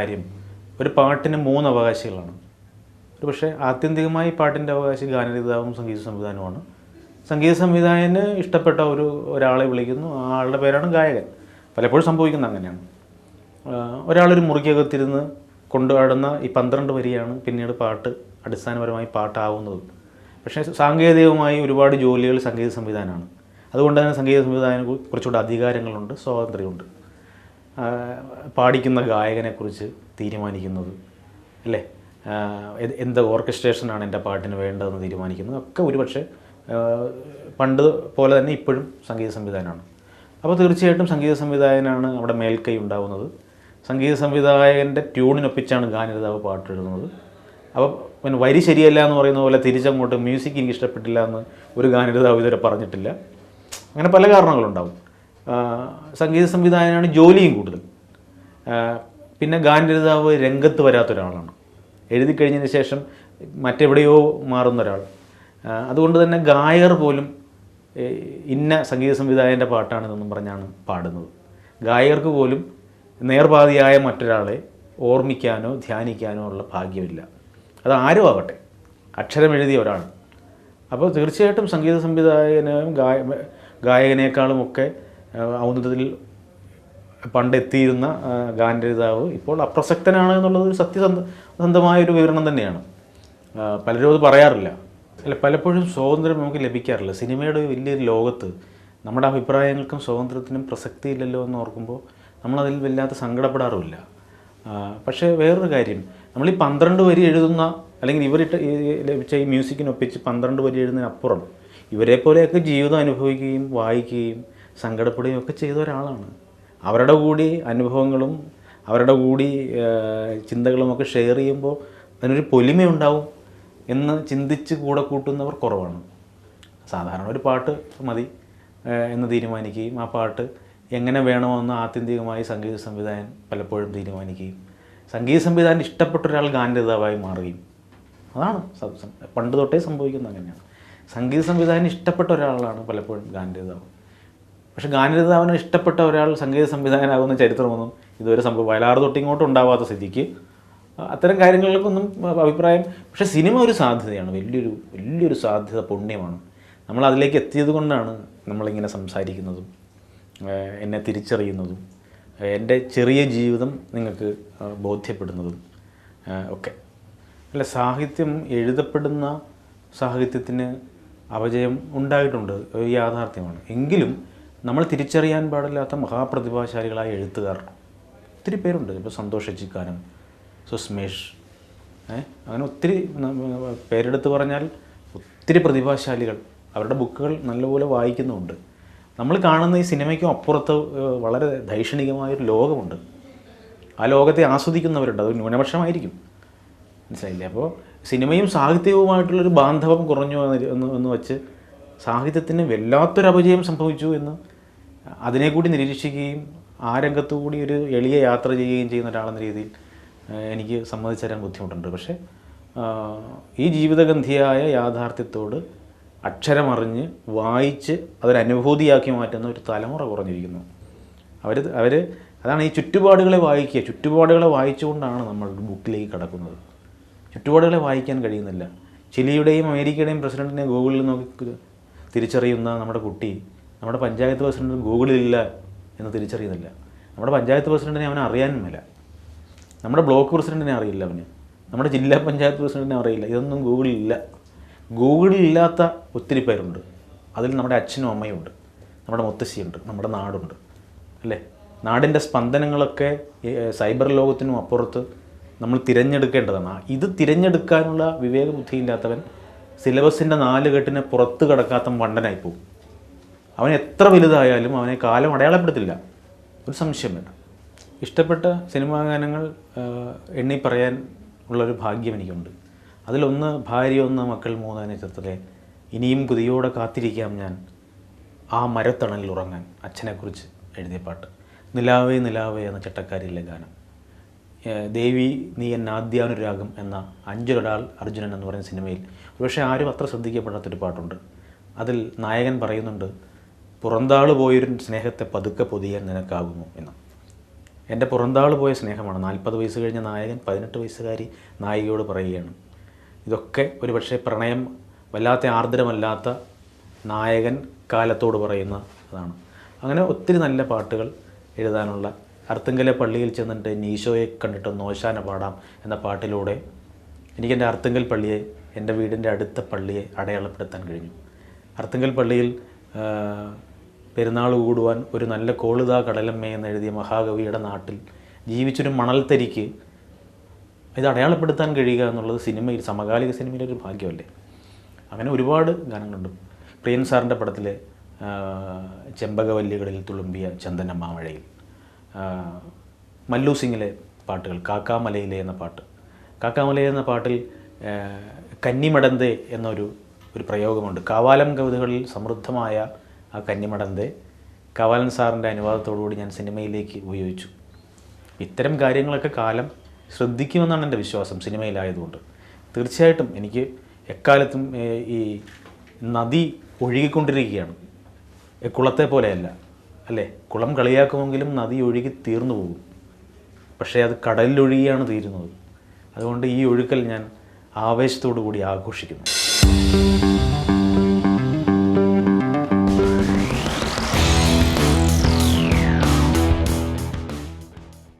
കാര്യം, ഒരു പാട്ടിന് 3 അവകാശികളാണ്. ഒരു പക്ഷേ ആത്യന്തികമായി പാട്ടിൻ്റെ അവകാശി ഗാനരചയിതാവും സംഗീത സംവിധാനവുമാണ്. സംഗീത സംവിധായകന് ഇഷ്ടപ്പെട്ട ഒരാളെ വിളിക്കുന്നു, ആ ആളുടെ പേരാണ് ഗായകൻ. പലപ്പോഴും സംഭവിക്കുന്നത് അങ്ങനെയാണ്. ഒരാളൊരു മുറിക്കകത്തിരുന്ന് കൊണ്ടുപാടുന്ന ഈ 12 വരിയാണ് പിന്നീട് പാട്ട് അടിസ്ഥാനപരമായി പാട്ടാവുന്നത്. പക്ഷേ സാങ്കേതികമായി ഒരുപാട് ജോലികൾ സംഗീത സംവിധാനമാണ്. അതുകൊണ്ട് തന്നെ സംഗീത സംവിധാനം കുറച്ചുകൂടെ അധികാരങ്ങളുണ്ട്, സ്വാതന്ത്ര്യമുണ്ട്. പാടിക്കുന്ന ഗായകനെക്കുറിച്ച് തീരുമാനിക്കുന്നത്, അല്ലേ, എന്ത് ഓർക്കസ്ട്രേഷനാണ് എൻ്റെ പാട്ടിന് വേണ്ടതെന്ന് തീരുമാനിക്കുന്നത് ഒക്കെ ഒരുപക്ഷെ പണ്ട് പോലെ തന്നെ ഇപ്പോഴും സംഗീത സംവിധാനമാണ്. അപ്പോൾ തീർച്ചയായിട്ടും സംഗീത സംവിധായകനാണ് അവിടെ മേൽക്കൈ ഉണ്ടാകുന്നത്. സംഗീത സംവിധായകൻ്റെ ട്യൂണിനൊപ്പിച്ചാണ് ഗാനരചയിതാവ് പാട്ടെഴുതുന്നത്. അപ്പോൾ പിന്നെ വരി ശരിയല്ല എന്ന് പറയുന്ന പോലെ തിരിച്ചങ്ങോട്ട് മ്യൂസിക് എനിക്ക് ഇഷ്ടപ്പെട്ടില്ല എന്ന് ഒരു ഗാനരചയിതാവ് ഇതുവരെ പറഞ്ഞിട്ടില്ല. അങ്ങനെ പല കാരണങ്ങളുണ്ടാവും. സംഗീത സംവിധായകനാണ് ജോലിയും കൂടുതൽ. പിന്നെ ഗാനരചയിതാവ് രംഗത്ത് വരാത്തൊരാളാണ്, എഴുതി കഴിഞ്ഞതിന് ശേഷം മറ്റെവിടെയോ മാറുന്ന ഒരാൾ. അതുകൊണ്ട് തന്നെ ഗായകർ പോലും ഇന്ന സംഗീത സംവിധായകൻ്റെ പാട്ടാണെന്നൊന്നും പറഞ്ഞാണ് പാടുന്നത്. ഗായകർക്ക് പോലും നേർപാതിയായ മറ്റൊരാളെ ഓർമ്മിക്കാനോ ധ്യാനിക്കാനോ ഉള്ള ഭാഗ്യമില്ല. അത് ആരും ആവട്ടെ, അക്ഷരം എഴുതിയ ഒരാൾ. അപ്പോൾ തീർച്ചയായിട്ടും സംഗീത സംവിധായകനും ഗായകനേക്കാളുമൊക്കെ ഔന്നത്യത്തിൽ പണ്ടെത്തിയിരുന്ന ഗാനരചയിതാവ് ഇപ്പോൾ അപ്രസക്തനാണ് എന്നുള്ളത് ഒരു സത്യസന്ധമായൊരു വിവരണം തന്നെയാണ്. പലരും അത് പറയാറില്ല. അല്ല, പലപ്പോഴും സ്വാതന്ത്ര്യം നമുക്ക് ലഭിക്കാറില്ല. സിനിമയുടെ വലിയൊരു ലോകത്ത് നമ്മുടെ അഭിപ്രായങ്ങൾക്കും സ്വാതന്ത്ര്യത്തിനും പ്രസക്തിയില്ലല്ലോ എന്ന് ഓർക്കുമ്പോൾ നമ്മളതിൽ വല്ലാതെ സങ്കടപ്പെടാറുമില്ല. പക്ഷേ വേറൊരു കാര്യം, നമ്മൾ ഈ 12 വരി എഴുതുന്ന, അല്ലെങ്കിൽ ഇവരിട്ട് ലഭിച്ച ഈ മ്യൂസിക്കിനൊപ്പിച്ച് 12 വരി എഴുതുന്നതിനപ്പുറം ഇവരെ പോലെയൊക്കെ ജീവിതം അനുഭവിക്കുകയും വായിക്കുകയും സങ്കടപ്പെടുകയും ഒക്കെ ചെയ്ത ഒരാളാണ്. അവരുടെ കൂടി അനുഭവങ്ങളും അവരുടെ കൂടി ചിന്തകളുമൊക്കെ ഷെയർ ചെയ്യുമ്പോൾ അതിനൊരു പൊലിമയുണ്ടാവും എന്ന് ചിന്തിച്ച് കൂടെ കൂട്ടുന്നവർ കുറവാണ്. സാധാരണ ഒരു പാട്ട് മതി എന്ന് തീരുമാനിക്കുകയും ആ പാട്ട് എങ്ങനെ വേണമെന്ന് ആത്യന്തികമായി സംഗീത സംവിധായകൻ പലപ്പോഴും തീരുമാനിക്കുകയും സംഗീത സംവിധാനം ഇഷ്ടപ്പെട്ട ഒരാൾ ഗാനരചയിതാവായി മാറുകയും, അതാണ് പണ്ട് തൊട്ടേ സംഭവിക്കുന്നത്. അങ്ങനെയാണ്. സംഗീത സംവിധാനം ഇഷ്ടപ്പെട്ട ഒരാളാണ് പലപ്പോഴും ഗാനരചയിതാവ്. പക്ഷേ ഗാനരചയിതാവിനെ ഇഷ്ടപ്പെട്ട ഒരാൾ സംഗീത സംവിധായകനാകുന്ന ചരിത്രമൊന്നും ഇതുവരെ വയലാർ തൊട്ടിങ്ങോട്ട് ഉണ്ടാവാത്ത സ്ഥിതിക്ക് അത്തരം കാര്യങ്ങളിലേക്കൊന്നും അഭിപ്രായം. പക്ഷേ സിനിമ ഒരു സാധ്യതയാണ്, വലിയൊരു സാധ്യത, പുണ്യമാണ്. നമ്മൾ അതിലേക്ക് എത്തിയത് കൊണ്ടാണ് നമ്മളിങ്ങനെ സംസാരിക്കുന്നതും എന്നെ തിരിച്ചറിയുന്നതും എൻ്റെ ചെറിയ ജീവിതം നിങ്ങൾക്ക് ബോധ്യപ്പെടുന്നതും ഒക്കെ. അല്ല, സാഹിത്യം, എഴുതപ്പെടുന്ന സാഹിത്യത്തിന് അപജയം ഉണ്ടായിട്ടുണ്ട്, യാഥാർത്ഥ്യമാണ്. എങ്കിലും നമ്മൾ തിരിച്ചറിയാൻ പാടില്ലാത്ത മഹാപ്രതിഭാശാലികളായ എഴുത്തുകാർ ഒത്തിരി പേരുണ്ട്. ഇപ്പോൾ സന്തോഷ് എച്ചിക്കാനം, സുസ്മേഷ്, അങ്ങനെ ഒത്തിരി പേരെടുത്ത് പറഞ്ഞാൽ ഒത്തിരി പ്രതിഭാശാലികൾ. അവരുടെ ബുക്കുകൾ നല്ലപോലെ വായിക്കുന്നുമുണ്ട്. നമ്മൾ കാണുന്ന ഈ സിനിമയ്ക്കും അപ്പുറത്ത് വളരെ ധൈഷണികമായൊരു ലോകമുണ്ട്. ആ ലോകത്തെ ആസ്വദിക്കുന്നവരുണ്ട്. അത് ന്യൂനപക്ഷമായിരിക്കും, മനസ്സിലായില്ലേ? അപ്പോൾ സിനിമയും സാഹിത്യവുമായിട്ടുള്ളൊരു ബാന്ധവം കുറഞ്ഞു എന്ന് വെച്ച് സാഹിത്യത്തിന് വല്ലാത്തൊരു അപജയം സംഭവിച്ചു എന്ന് അതിനെക്കൂടി നിരീക്ഷിക്കുകയും ആ രംഗത്തുകൂടി ഒരു എളിയ യാത്ര ചെയ്യുകയും ചെയ്യുന്ന ഒരാളെന്ന രീതിയിൽ എനിക്ക് സമ്മതിച്ചു തരാൻ ബുദ്ധിമുട്ടുണ്ട്. പക്ഷേ ഈ ജീവിതഗന്ധിയായ യാഥാർത്ഥ്യത്തോട് അക്ഷരമറിഞ്ഞ് വായിച്ച് അതൊരനുഭൂതിയാക്കി മാറ്റുന്ന ഒരു തലമുറ കുറഞ്ഞിരിക്കുന്നു. അതാണ് ഈ ചുറ്റുപാടുകളെ വായിക്കുക. ചുറ്റുപാടുകളെ വായിച്ചുകൊണ്ടാണ് നമ്മൾ ബുക്കിലേക്ക് കടക്കുന്നത്. ചുറ്റുപാടുകളെ വായിക്കാൻ കഴിയുന്നില്ല. ചിലിയുടെയും അമേരിക്കയുടെയും പ്രസിഡൻറ്റിനെ ഗൂഗിളിൽ നോക്കി തിരിച്ചറിയുന്ന നമ്മുടെ കുട്ടി നമ്മുടെ പഞ്ചായത്ത് പ്രസിഡന്റ് ഗൂഗിളിലില്ല എന്ന് തിരിച്ചറിയുന്നില്ല. നമ്മുടെ പഞ്ചായത്ത് പ്രസിഡൻറ്റിനെ അവനെ അറിയാനുമില്ല. നമ്മുടെ ബ്ലോക്ക് പ്രസിഡൻറ്റിനെ അറിയില്ല അവന്. നമ്മുടെ ജില്ലാ പഞ്ചായത്ത് പ്രസിഡൻറ്റിനെ അറിയില്ല. ഇതൊന്നും ഗൂഗിളിലില്ല. ഗൂഗിളിലില്ലാത്ത ഒത്തിരി പേരുണ്ട്. അതിൽ നമ്മുടെ അച്ഛനും അമ്മയുണ്ട്, നമ്മുടെ മുത്തശ്ശിയുണ്ട്, നമ്മുടെ നാടുണ്ട്, അല്ലേ? നാടിൻ്റെ സ്പന്ദനങ്ങളൊക്കെ സൈബർ ലോകത്തിനും അപ്പുറത്ത് നമ്മൾ തിരഞ്ഞെടുക്കേണ്ടതാണ്. ഇത് തിരഞ്ഞെടുക്കാനുള്ള വിവേകബുദ്ധിയില്ലാത്തവൻ സിലബസിൻ്റെ 4 കെട്ടിനെ പുറത്ത് കടക്കാത്ത മണ്ടനായിപ്പോവും. അവൻ എത്ര വലുതായാലും അവനെ കാലം അടയാളപ്പെടുത്തില്ല, ഒരു സംശയം വേണ്ട. ഇഷ്ടപ്പെട്ട സിനിമാ ഗാനങ്ങൾ എണ്ണി പറയാൻ ഉള്ളൊരു ഭാഗ്യം എനിക്കുണ്ട്. അതിലൊന്ന് ഭാര്യ ഒന്ന് മക്കൾ 3 എന്ന ചിത്രത്തിലെ ഇനിയും പുതിയോടെ കാത്തിരിക്കാം ഞാൻ ആ മരത്തണലിൽ ഉറങ്ങാൻ, അച്ഛനെക്കുറിച്ച് എഴുതിയ പാട്ട്. നിലാവേ നിലാവേ എന്ന ചട്ടക്കാരിയിലെ ഗാനം. ദേവി നീ എന്നാദ്യാനുരാഗം എന്ന അഞ്ചൊരാൾ അർജുനൻ എന്ന് പറയുന്ന സിനിമയിൽ പക്ഷേ ആരും അത്ര ശ്രദ്ധിക്കപ്പെടാത്തൊരു പാട്ടുണ്ട്. അതിൽ നായകൻ പറയുന്നുണ്ട്, പുറന്താള് പോയൊരു സ്നേഹത്തെ പതുക്കെ പൊതിയാൻ നിനക്കാകുമോ എന്ന്. എൻ്റെ പുറന്താൾ പോയ സ്നേഹമാണ്. 40 വയസ്സ് കഴിഞ്ഞ നായകൻ 18 വയസ്സുകാരി നായികയോട് പറയുകയാണ്. ഇതൊക്കെ ഒരു പക്ഷേ പ്രണയം വല്ലാത്ത ആർദ്രമല്ലാത്ത നായകൻ കാലത്തോട് പറയുന്ന അതാണ്. അങ്ങനെ ഒത്തിരി നല്ല പാട്ടുകൾ എഴുതാനുള്ള അർത്തുങ്കലെ പള്ളിയിൽ ചെന്നിട്ട് ഈശോയെ കണ്ടിട്ട് നോശാന പാടാം എന്ന പാട്ടിലൂടെ എനിക്കെൻ്റെ അർത്തുങ്കൽ പള്ളിയെ, എൻ്റെ വീടിൻ്റെ അടുത്ത പള്ളിയെ അടയാളപ്പെടുത്താൻ കഴിഞ്ഞു. അർത്തുങ്കൽ പള്ളിയിൽ പെരുന്നാൾ കൂടുവാൻ ഒരു നല്ല കോളുതാ കടലമ്മേ എന്നെഴുതിയ മഹാകവിയുടെ നാട്ടിൽ ജീവിച്ചൊരു മണൽത്തരിക്ക് ഇത് അടയാളപ്പെടുത്താൻ കഴിയുക എന്നുള്ളത് സിനിമയിൽ, സമകാലിക സിനിമയിലെ ഒരു ഭാഗ്യമല്ലേ. അങ്ങനെ ഒരുപാട് ഗാനങ്ങളുണ്ട്. പ്രിയൻ സാറിൻ്റെ പടത്തിലെ ചെമ്പകവല്ലികളിൽ തുളുമ്പിയ ചന്ദന മാമഴയിൽ, മല്ലു സിംഗിലെ പാട്ടുകൾ, കാക്കാമലയിലെ എന്ന പാട്ട്, കാക്കാമലയിലെ എന്ന പാട്ടിൽ കന്നിമടന്തേ എന്നൊരു പ്രയോഗമുണ്ട്. കാവാലം കവിതകളിൽ സമൃദ്ധമായ ആ കന്നിമടന്തേ കാവാലൻ സാറിൻ്റെ അനുവാദത്തോടുകൂടി ഞാൻ സിനിമയിലേക്ക് ഉപയോഗിച്ചു. ഇത്തരം കാര്യങ്ങളൊക്കെ കാലം ശ്രദ്ധിക്കുമെന്നാണ് എൻ്റെ വിശ്വാസം സിനിമയിലായതുകൊണ്ട്. തീർച്ചയായിട്ടും എനിക്ക് എക്കാലത്തും ഈ നദി ഒഴുകിക്കൊണ്ടിരിക്കുകയാണ്, കുളത്തെ പോലെയല്ല അല്ലേ. കുളം കളിയാക്കുമെങ്കിലും നദി ഒഴുകി തീർന്നു പോകും, പക്ഷേ അത് കടലിലൊഴുകിയാണ് തീരുന്നത്. അതുകൊണ്ട് ഈ ഒഴുക്കൽ ഞാൻ ആവേശത്തോടു കൂടി ആഘോഷിക്കുന്നു.